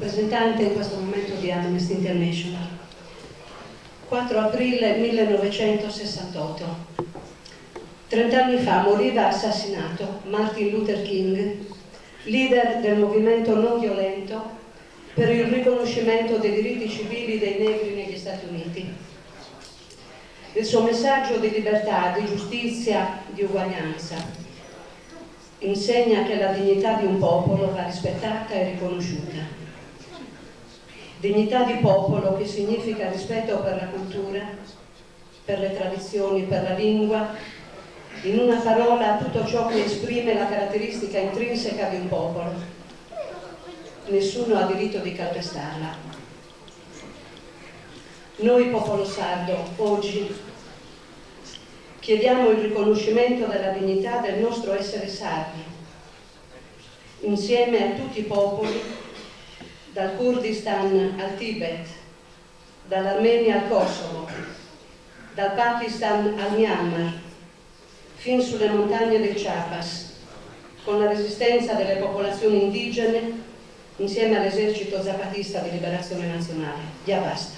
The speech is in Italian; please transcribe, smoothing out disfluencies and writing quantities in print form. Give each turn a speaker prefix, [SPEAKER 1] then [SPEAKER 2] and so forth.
[SPEAKER 1] rappresentante in questo momento di Amnesty International. 4 aprile 1968. 30 anni fa moriva assassinato Martin Luther King, leader del movimento non violento per il riconoscimento dei diritti civili dei negri negli Stati Uniti. Il suo messaggio di libertà, di giustizia, di uguaglianza insegna che la dignità di un popolo va rispettata e riconosciuta. Dignità di popolo che significa rispetto per la cultura, per le tradizioni, per la lingua, in una parola tutto ciò che esprime la caratteristica intrinseca di un popolo. Nessuno ha diritto di calpestarla. Noi, popolo sardo, oggi chiediamo il riconoscimento della dignità del nostro essere sardi, insieme a tutti i popoli, dal Kurdistan al Tibet, dall'Armenia al Kosovo, dal Pakistan al Myanmar, fin sulle montagne del Chiapas, con la resistenza delle popolazioni indigene, insieme all'esercito zapatista di liberazione nazionale. Ya basta.